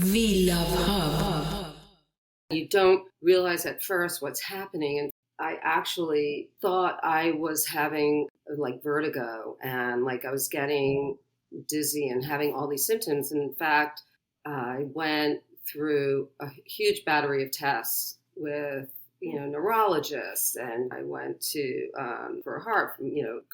We love Hub. You don't realize at first what's happening. And I actually thought I was having like vertigo and like I was getting dizzy and having all these symptoms. In fact, I went through a huge battery of tests with neurologists, and I went to for heart,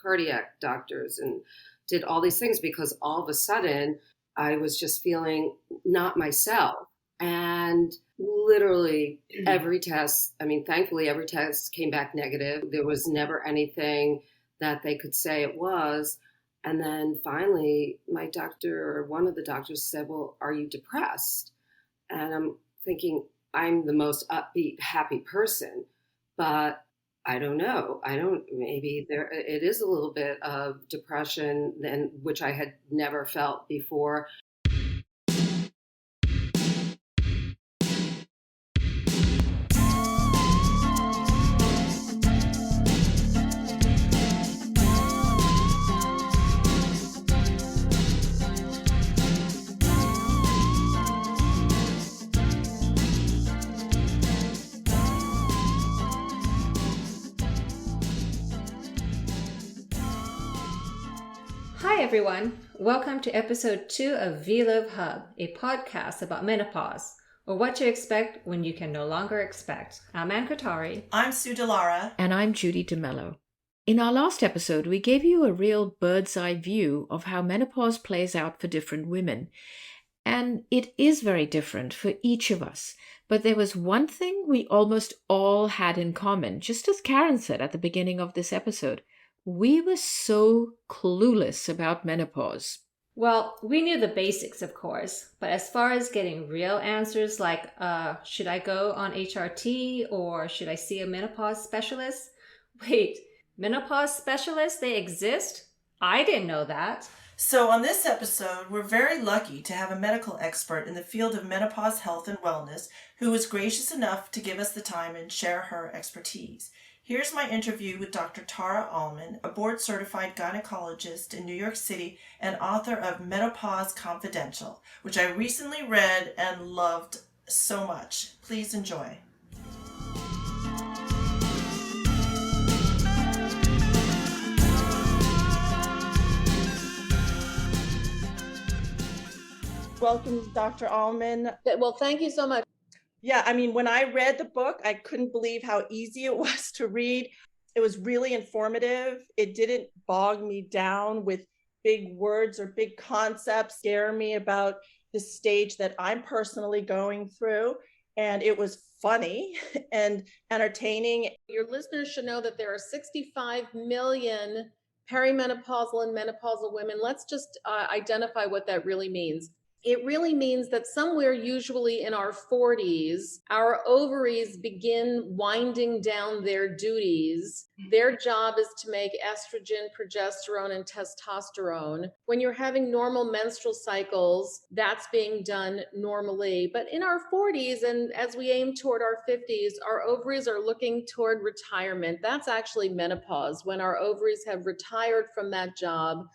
cardiac doctors, and did all these things because all of a sudden I was just feeling not myself. And literally every test, thankfully every test came back negative. There was never anything that they could say it was. And then finally, my doctor, or one of the doctors, said, "Well, are you depressed?" And I'm thinking, I'm the most upbeat, happy person, but I don't know. Maybe it is a little bit of depression, then, which I had never felt before. Hi everyone, welcome to episode 2 of We Love Hub, a podcast about menopause, or what to expect when you can no longer expect. I'm Ann Katari. I'm Sue DeLara. And I'm Judy DeMello. In our last episode, we gave you a real bird's eye view of how menopause plays out for different women. And it is very different for each of us. But there was one thing we almost all had in common, just as Karen said at the beginning of this episode. We were so clueless about menopause. Well, we knew the basics, of course, but as far as getting real answers like, should I go on HRT or should I see a menopause specialist? Wait, menopause specialists, they exist? I didn't know that. So on this episode, we're very lucky to have a medical expert in the field of menopause health and wellness who was gracious enough to give us the time and share her expertise. Here's my interview with Dr. Tara Allmen, a Board Certified Gynecologist in New York City and author of Menopause Confidential, which I recently read and loved so much. Please enjoy. Welcome, Dr. Allmen. Well, thank you so much. Yeah, when I read the book, I couldn't believe how easy it was to read. It was really informative. It didn't bog me down with big words or big concepts, scare me about the stage that I'm personally going through. And it was funny and entertaining. Your listeners should know that there are 65 million perimenopausal and menopausal women. Let's just identify what that really means. It really means that somewhere, usually in our 40s, our ovaries begin winding down their duties. Their job is to make estrogen, progesterone, and testosterone. When you're having normal menstrual cycles, that's being done normally. But in our 40s, and as we aim toward our 50s, our ovaries are looking toward retirement. That's actually menopause, when our ovaries have retired from that job.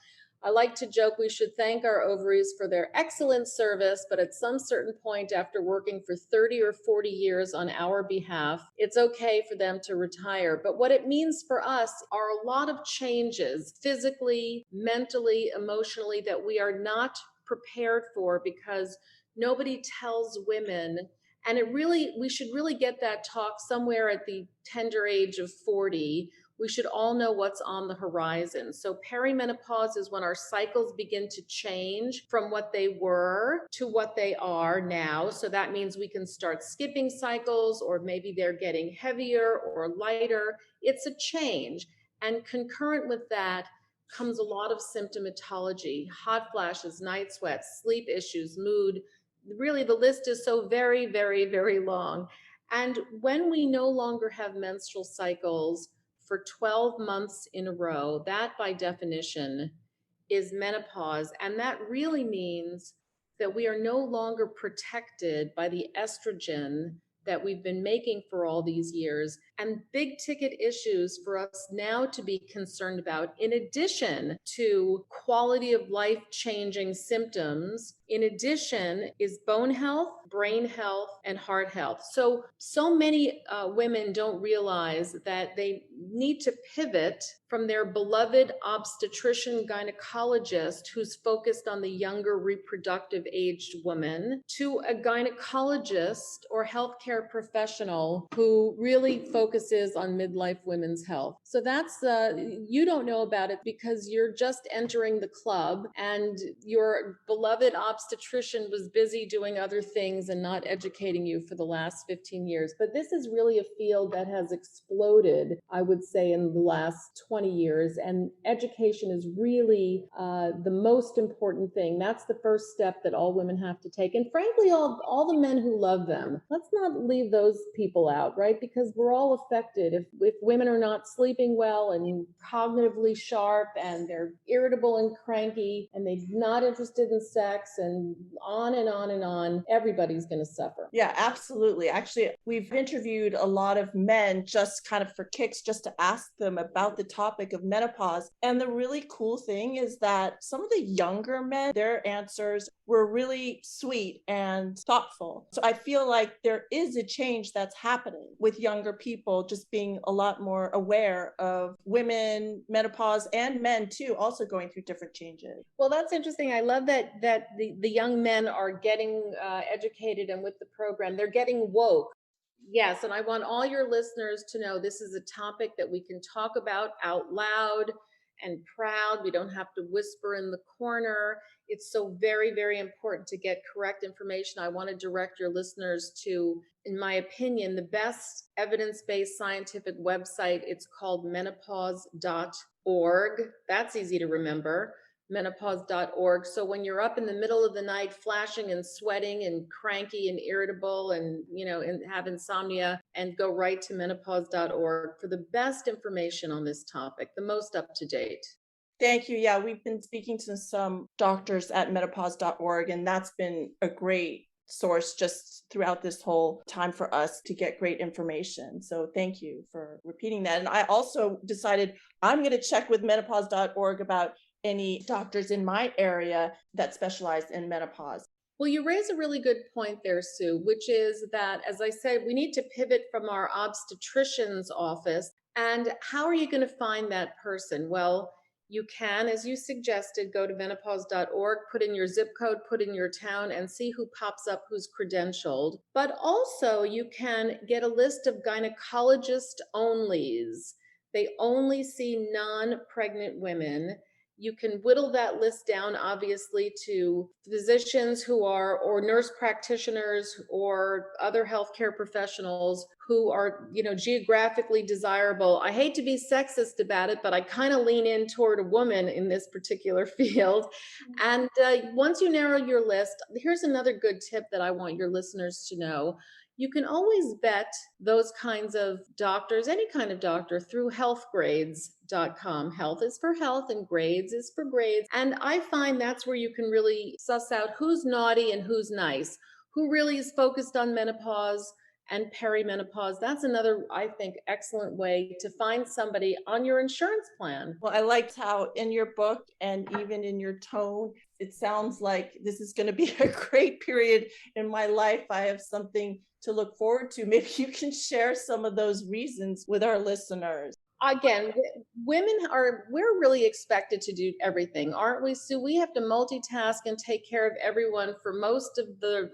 I like to joke we should thank our ovaries for their excellent service, but at some certain point after working for 30 or 40 years on our behalf, it's okay for them to retire. But what it means for us are a lot of changes physically, mentally, emotionally that we are not prepared for because nobody tells women. And we should really get that talk somewhere at the tender age of 40. We should all know what's on the horizon. So perimenopause is when our cycles begin to change from what they were to what they are now. So that means we can start skipping cycles, or maybe they're getting heavier or lighter. It's a change. And concurrent with that comes a lot of symptomatology: hot flashes, night sweats, sleep issues, mood. Really, the list is so very, very, very long. And when we no longer have menstrual cycles for 12 months in a row, that by definition is menopause. And that really means that we are no longer protected by the estrogen that we've been making for all these years. And big ticket issues for us now to be concerned about, in addition to quality of life changing symptoms, in addition is bone health, brain health, and heart health. So many women don't realize that they need to pivot from their beloved obstetrician gynecologist who's focused on the younger reproductive aged woman to a gynecologist or healthcare professional who really focuses on midlife women's health. So that's, you don't know about it because you're just entering the club and your beloved obstetrician was busy doing other things and not educating you for the last 15 years. But this is really a field that has exploded, I would say, in the last 20 years. And education is really the most important thing. That's the first step that all women have to take. And frankly, all the men who love them, let's not leave those people out, right? Because we're all affected. If women are not sleeping well and cognitively sharp and they're irritable and cranky and they're not interested in sex and on and on and on, everybody's going to suffer. Yeah, absolutely. Actually, we've interviewed a lot of men just kind of for kicks, just to ask them about the topic of menopause. And the really cool thing is that some of the younger men, their answers were really sweet and thoughtful. So I feel like there is a change that's happening with younger people just being a lot more aware of women, menopause, and men too, also going through different changes. Well, that's interesting. I love that the young men are getting educated and with the program, they're getting woke. Yes, and I want all your listeners to know this is a topic that we can talk about out loud and proud. We don't have to whisper in the corner. It's so very, very important to get correct information. I want to direct your listeners to, in my opinion, the best evidence-based scientific website. It's called menopause.org. That's easy to remember. menopause.org. So when you're up in the middle of the night flashing and sweating and cranky and irritable and, and have insomnia, and go right to menopause.org for the best information on this topic, the most up to date. Thank you. Yeah, we've been speaking to some doctors at menopause.org, and that's been a great source just throughout this whole time for us to get great information. So thank you for repeating that. And I also decided I'm going to check with menopause.org about any doctors in my area that specialize in menopause. Well, you raise a really good point there, Sue, which is that, as I said, we need to pivot from our obstetrician's office. And how are you going to find that person? Well, you can, as you suggested, go to menopause.org, put in your zip code, put in your town, and see who pops up who's credentialed. But also, you can get a list of gynecologist onlys. They only see non-pregnant women. You can whittle that list down, obviously, to physicians who are, or nurse practitioners or other healthcare professionals who are, geographically desirable. I hate to be sexist about it, but I kind of lean in toward a woman in this particular field. And once you narrow your list, here's another good tip that I want your listeners to know. You can always vet those kinds of doctors, any kind of doctor, through healthgrades.com. Health is for health and grades is for grades. And I find that's where you can really suss out who's naughty and who's nice, who really is focused on menopause and perimenopause. That's another, I think, excellent way to find somebody on your insurance plan. Well, I liked how in your book and even in your tone, it sounds like this is going to be a great period in my life. I have something to look forward to. Maybe you can share some of those reasons with our listeners. Again, we're really expected to do everything, aren't we, Sue? We have to multitask and take care of everyone for most of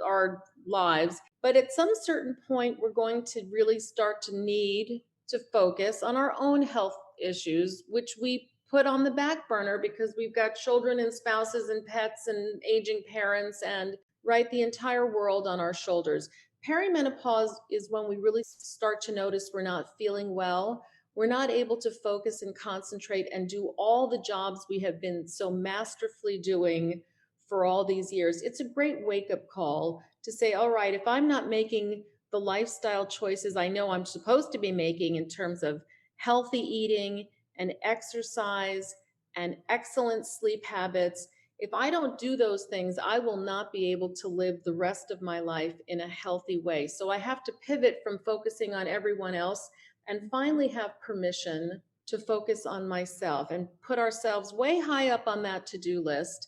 our lives. But at some certain point, we're going to really start to need to focus on our own health issues, which we put on the back burner because we've got children and spouses and pets and aging parents and the entire world on our shoulders. Perimenopause is when we really start to notice we're not feeling well. We're not able to focus and concentrate and do all the jobs we have been so masterfully doing for all these years. It's a great wake-up call to say, all right, if I'm not making the lifestyle choices I know I'm supposed to be making in terms of healthy eating and exercise and excellent sleep habits, if I don't do those things, I will not be able to live the rest of my life in a healthy way. So I have to pivot from focusing on everyone else and finally have permission to focus on myself and put ourselves way high up on that to-do list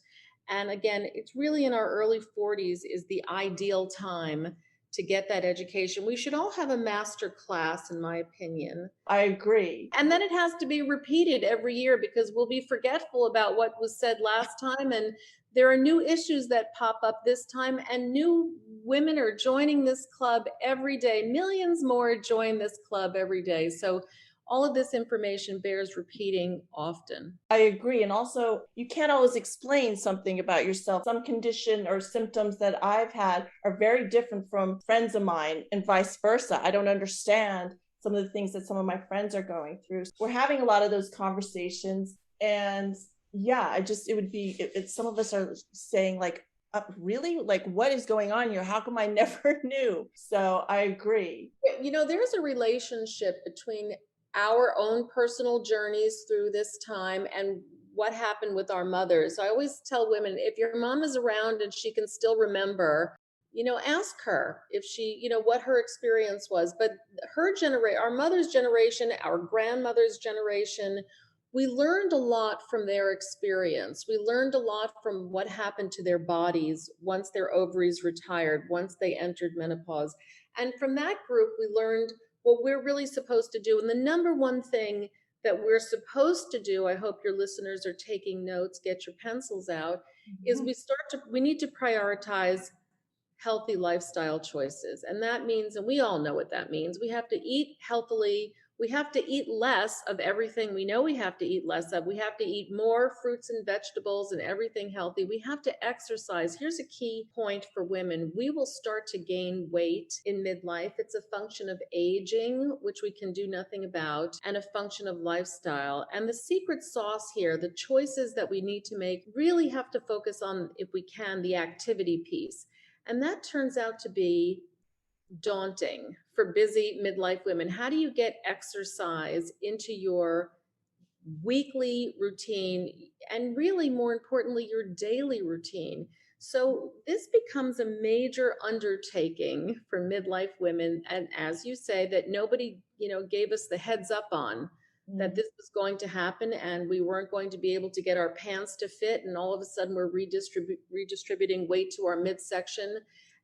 And again, it's really in our early 40s is the ideal time to get that education. We should all have a master class, in my opinion. I agree. And then it has to be repeated every year because we'll be forgetful about what was said last time. And there are new issues that pop up this time, and new women are joining this club every day. Millions more join this club every day. So all of this information bears repeating often. I agree. And also, you can't always explain something about yourself. Some condition or symptoms that I've had are very different from friends of mine, and vice versa. I don't understand some of the things that some of my friends are going through. We're having a lot of those conversations. And yeah, it would be, some of us are saying like, really? Like, what is going on here? How come I never knew? So I agree. You know, there's a relationship between our own personal journeys through this time and what happened with our mothers. So I always tell women, if your mom is around and she can still remember, ask her if she, what her experience was. But her generation, our mother's generation, our grandmother's generation, we learned a lot from their experience. We learned a lot from what happened to their bodies once their ovaries retired, once they entered menopause. And from that group, we learned what we're really supposed to do. And the number one thing that we're supposed to do, I hope your listeners are taking notes, get your pencils out, is we need to prioritize healthy lifestyle choices. And that means, and we all know what that means, we have to eat healthily. We have to eat less of everything we know we have to eat less of. We have to eat more fruits and vegetables and everything healthy. We have to exercise. Here's a key point for women. We will start to gain weight in midlife. It's a function of aging, which we can do nothing about, and a function of lifestyle. And the secret sauce here, the choices that we need to make, really have to focus on, if we can, the activity piece. And that turns out to be daunting for busy midlife women. How do you get exercise into your weekly routine, and really more importantly, your daily routine? So this becomes a major undertaking for midlife women. And as you say, that nobody, gave us the heads up on that this was going to happen, and we weren't going to be able to get our pants to fit. And all of a sudden we're redistributing weight to our midsection.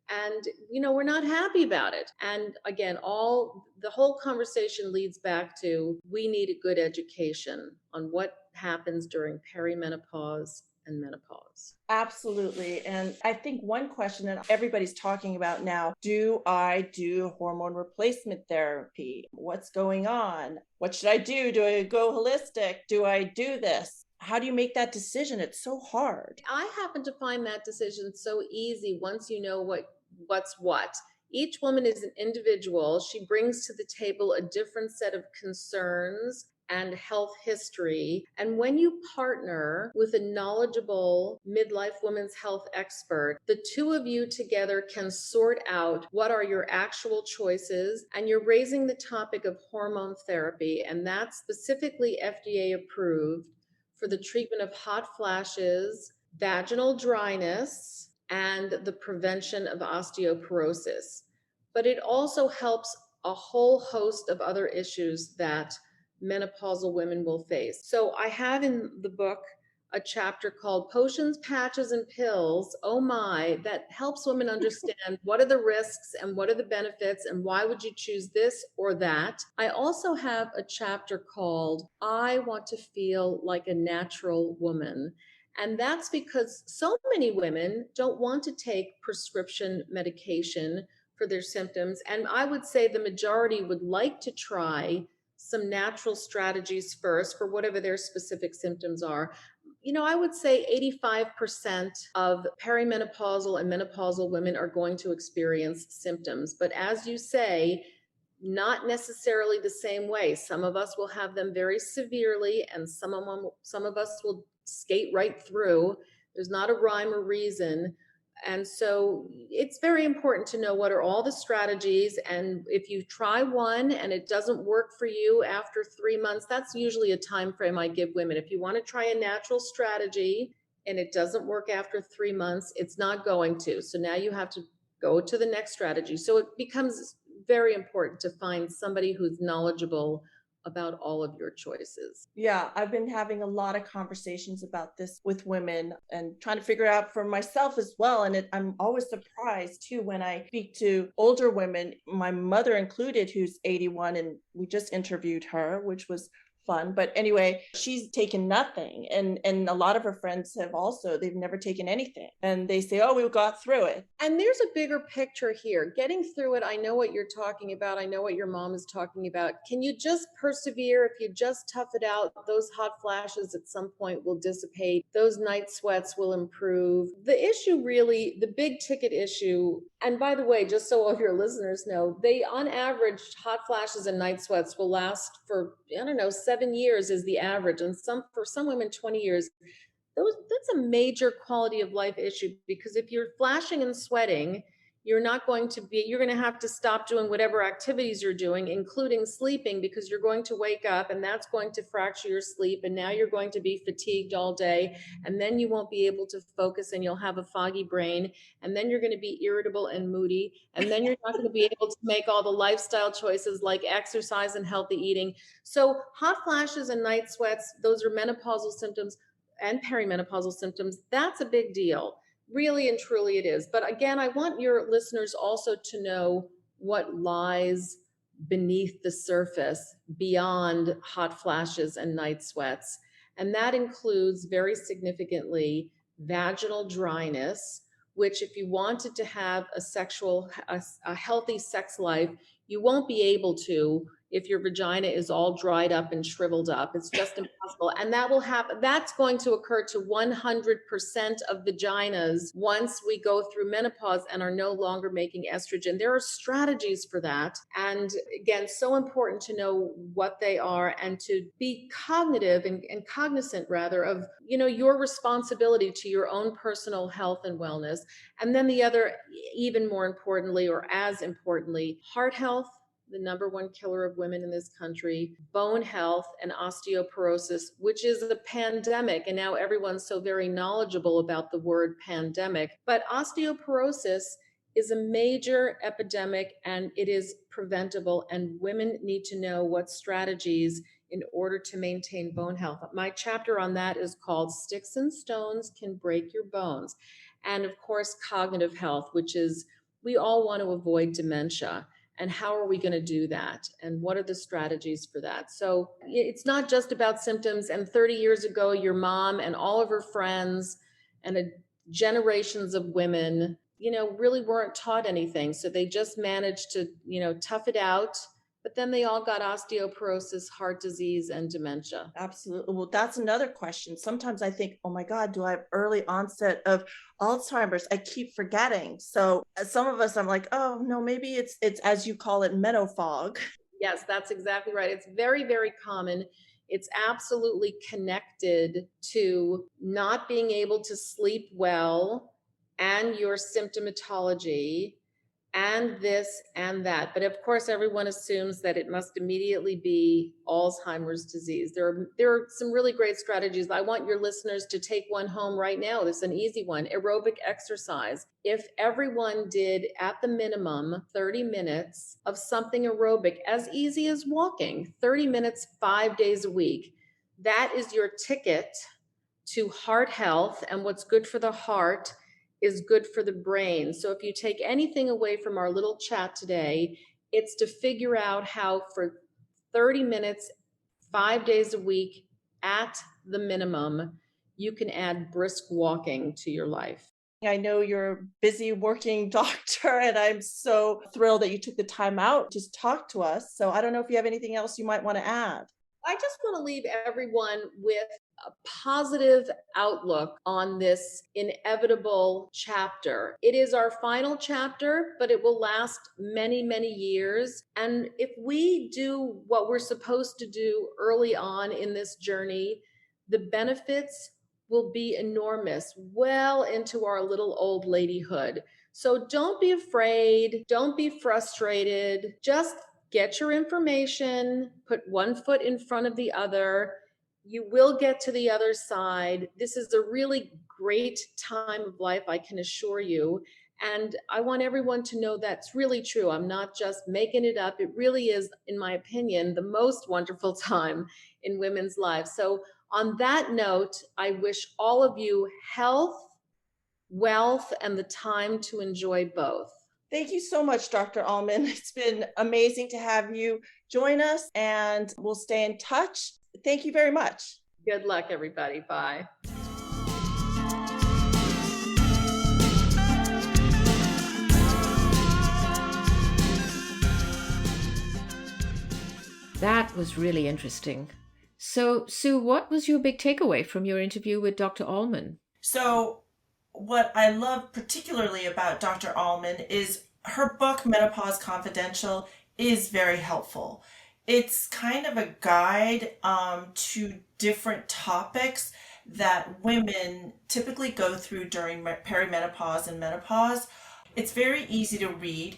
And, we're not happy about it. And again, the whole conversation leads back to, we need a good education on what happens during perimenopause and menopause. Absolutely. And I think one question that everybody's talking about now, do I do hormone replacement therapy? What's going on? What should I do? Do I go holistic? Do I do this? How do you make that decision? It's so hard. I happen to find that decision so easy once you know what's what. Each woman is an individual. She brings to the table a different set of concerns and health history. And when you partner with a knowledgeable midlife women's health expert, the two of you together can sort out what are your actual choices. And you're raising the topic of hormone therapy, and that's specifically FDA approved for the treatment of hot flashes, vaginal dryness, and the prevention of osteoporosis. But it also helps a whole host of other issues that menopausal women will face. So I have in the book a chapter called Potions, Patches, and Pills, oh my, that helps women understand what are the risks and what are the benefits and why would you choose this or that. I also have a chapter called I Want to Feel Like a Natural Woman. And that's because so many women don't want to take prescription medication for their symptoms. And I would say the majority would like to try some natural strategies first for whatever their specific symptoms are. I would say 85% of perimenopausal and menopausal women are going to experience symptoms. But as you say, not necessarily the same way. Some of us will have them very severely, and some of us will skate right through. There's not a rhyme or reason. And so it's very important to know what are all the strategies. And if you try one and it doesn't work for you after 3 months, that's usually a time frame I give women. If you want to try a natural strategy and it doesn't work after 3 months, it's not going to. So now you have to go to the next strategy. So it becomes very important to find somebody who's knowledgeable about all of your choices. Yeah, I've been having a lot of conversations about this with women and trying to figure out for myself as well. And I'm always surprised too when I speak to older women, my mother included, who's 81, and we just interviewed her, which was fun. But anyway, she's taken nothing. And a lot of her friends have also, they've never taken anything. And they say, oh, we got through it. And there's a bigger picture here. Getting through it, I know what you're talking about. I know what your mom is talking about. Can you just persevere? If you just tough it out, those hot flashes at some point will dissipate. Those night sweats will improve. The issue really, the big ticket issue, and by the way, just so all of your listeners know, they on average, hot flashes and night sweats will last for, 7 years is the average. And for some women, 20 years. That's a major quality of life issue, because if you're flashing and sweating, you're going to have to stop doing whatever activities you're doing, including sleeping, because you're going to wake up and that's going to fracture your sleep. And now you're going to be fatigued all day. And then you won't be able to focus and you'll have a foggy brain. And then you're going to be irritable and moody. And then you're not going to be able to make all the lifestyle choices like exercise and healthy eating. So hot flashes and night sweats, those are menopausal symptoms and perimenopausal symptoms. That's a big deal. Really and truly it is. But again, I want your listeners also to know what lies beneath the surface beyond hot flashes and night sweats. And that includes very significantly vaginal dryness, which if you wanted to have a healthy sex life, you won't be able to if your vagina is all dried up and shriveled up. It's just impossible. And that will happen. That's going to occur to 100% of vaginas once we go through menopause and are no longer making estrogen. There are strategies for that. And again, so important to know what they are and to be cognitive and cognizant rather of, your responsibility to your own personal health and wellness. And then the other, even more importantly, or as importantly, heart health, the number one killer of women in this country, bone health, and osteoporosis, which is a pandemic. And now everyone's so very knowledgeable about the word pandemic. But osteoporosis is a major epidemic and it is preventable. And women need to know what strategies in order to maintain bone health. My chapter on that is called Sticks and Stones Can Break Your Bones. And of course, cognitive health, which is we all want to avoid dementia. And how are we going to do that? And what are the strategies for that? So it's not just about symptoms. And 30 years ago, your mom and all of her friends and generations of women, really weren't taught anything. So they just managed to, tough it out. But then they all got osteoporosis, heart disease, and dementia. Absolutely. Well, that's another question. Sometimes I think, oh my God, do I have early onset of Alzheimer's? I keep forgetting. So some of us, I'm like, oh no, maybe it's as you call it, menofog. Yes, that's exactly right. It's very, very common. It's absolutely connected to not being able to sleep well and your symptomatology and this and that. But of course, everyone assumes that it must immediately be Alzheimer's disease. There are some really great strategies. I want your listeners to take one home right now. This is an easy one. Aerobic exercise. If everyone did at the minimum 30 minutes of something aerobic, as easy as walking, 30 minutes, 5 days a week, that is your ticket to heart health. And what's good for the heart is good for the brain. So if you take anything away from our little chat today, it's to figure out how for 30 minutes, 5 days a week at the minimum, you can add brisk walking to your life. I know you're a busy working doctor, and I'm so thrilled that you took the time out to talk to us. So I don't know if you have anything else you might want to add. I just want to leave everyone with a positive outlook on this inevitable chapter. It is our final chapter, but it will last many, many years. And if we do what we're supposed to do early on in this journey, the benefits will be enormous, well into our little old ladyhood. So don't be afraid. Don't be frustrated. Just get your information, put one foot in front of the other. You will get to the other side. This is a really great time of life, I can assure you. And I want everyone to know that's really true. I'm not just making it up. It really is, in my opinion, the most wonderful time in women's lives. So, on that note, I wish all of you health, wealth, and the time to enjoy both. Thank you so much, Dr. Allmen. It's been amazing to have you join us, and we'll stay in touch. Thank you very much. Good luck, everybody. Bye. That was really interesting. So, Sue, what was your big takeaway from your interview with Dr. Allmen? So, what I love particularly about Dr. Allmen is her book, Menopause Confidential, is very helpful. It's kind of a guide to different topics that women typically go through during perimenopause and menopause. It's very easy to read,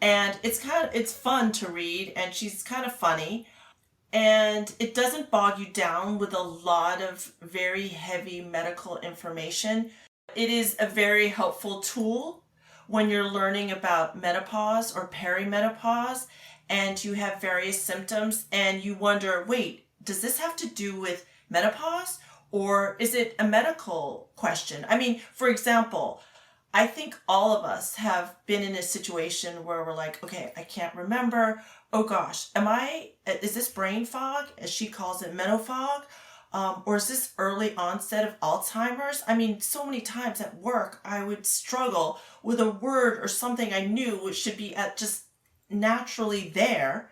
and it's fun to read, and she's kind of funny. And it doesn't bog you down with a lot of very heavy medical information. It is a very helpful tool when you're learning about menopause or perimenopause and you have various symptoms and you wonder, wait, does this have to do with menopause or is it a medical question? I mean, for example, I think all of us have been in a situation where we're like, okay, I can't remember. Oh gosh, is this brain fog, as she calls it, menofog? Or is this early onset of Alzheimer's? I mean, so many times at work, I would struggle with a word or something I knew which should be at just naturally there.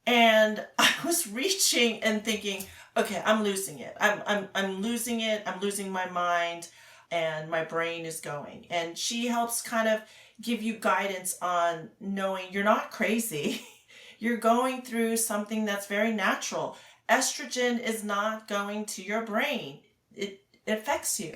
And I was reaching and thinking, okay, I'm losing it. I'm losing it. I'm losing my mind and my brain is going. And she helps kind of give you guidance on knowing you're not crazy. You're going through something that's very natural. Estrogen is not going to your brain. It affects you.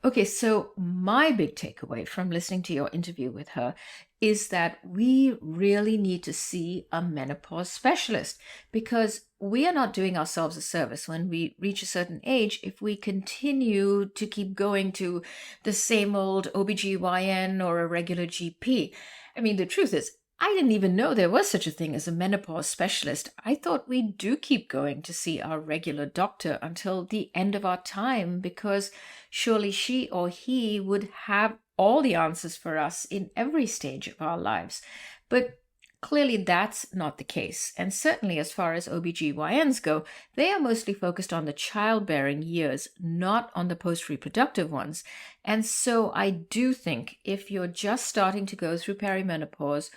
Okay, so my big takeaway from listening to your interview with her is that we really need to see a menopause specialist because we are not doing ourselves a service when we reach a certain age if we continue to keep going to the same old OBGYN or a regular GP. I mean, the truth is, I didn't even know there was such a thing as a menopause specialist. I thought we do keep going to see our regular doctor until the end of our time because surely she or he would have all the answers for us in every stage of our lives. But clearly that's not the case. And certainly as far as OBGYNs go, they are mostly focused on the childbearing years, not on the post-reproductive ones. And so I do think if you're just starting to go through perimenopause,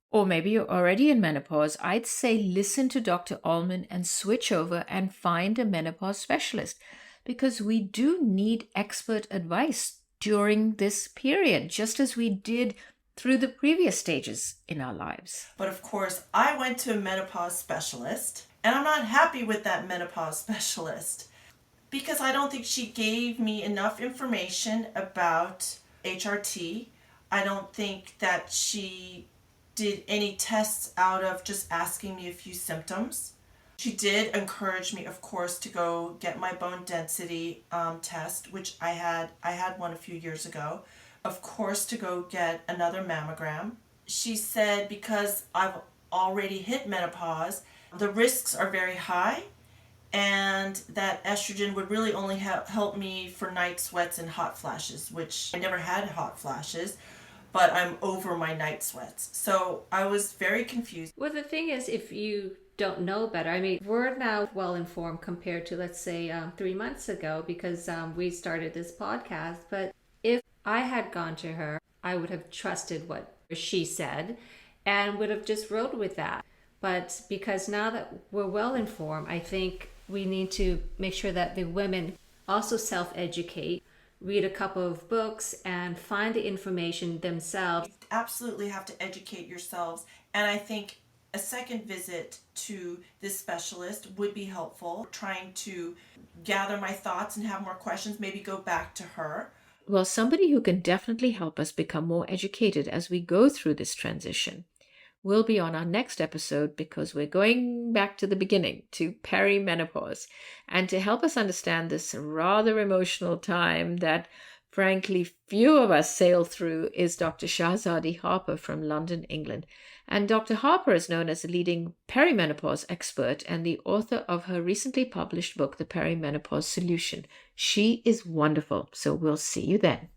or maybe you're already in menopause, I'd say listen to Dr. Allmen and switch over and find a menopause specialist because we do need expert advice during this period, just as we did through the previous stages in our lives. But of course, I went to a menopause specialist and I'm not happy with that menopause specialist because I don't think she gave me enough information about HRT. I don't think that she did any tests out of just asking me a few symptoms. She did encourage me, of course, to go get my bone density test, which I had one a few years ago. Of course, to go get another mammogram. She said because I've already hit menopause, the risks are very high and that estrogen would really only help me for night sweats and hot flashes, which I never had hot flashes. But I'm over my night sweats. So I was very confused. Well, the thing is, if you don't know better, I mean, we're now well informed compared to, let's say, 3 months ago because we started this podcast. But if I had gone to her, I would have trusted what she said and would have just rode with that. But because now that we're well informed, I think we need to make sure that the women also self-educate, read a couple of books and find the information themselves. You absolutely have to educate yourselves. And I think a second visit to this specialist would be helpful. Trying to gather my thoughts and have more questions, maybe go back to her. Well, somebody who can definitely help us become more educated as we go through this transition will be on our next episode because we're going back to the beginning, to perimenopause. And to help us understand this rather emotional time that frankly few of us sail through is Dr. Shahzadi Harper from London, England. And Dr. Harper is known as a leading perimenopause expert and the author of her recently published book, The Perimenopause Solution. She is wonderful, so we'll see you then.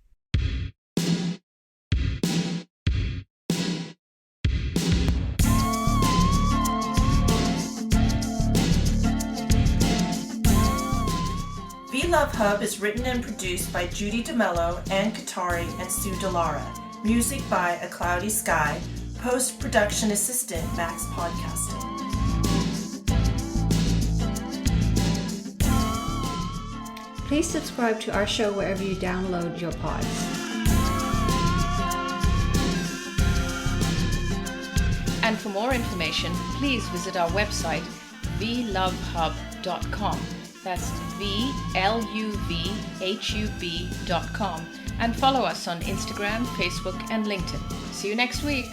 V-Love Hub is written and produced by Judy DeMello, Ann Katari, and Sue Delara. Music by A Cloudy Sky. Post-production assistant, Max Podcasting. Please subscribe to our show wherever you download your pods. And for more information, please visit our website, vlovehub.com. That's VLUVHUB.com. And follow us on Instagram, Facebook, and LinkedIn. See you next week.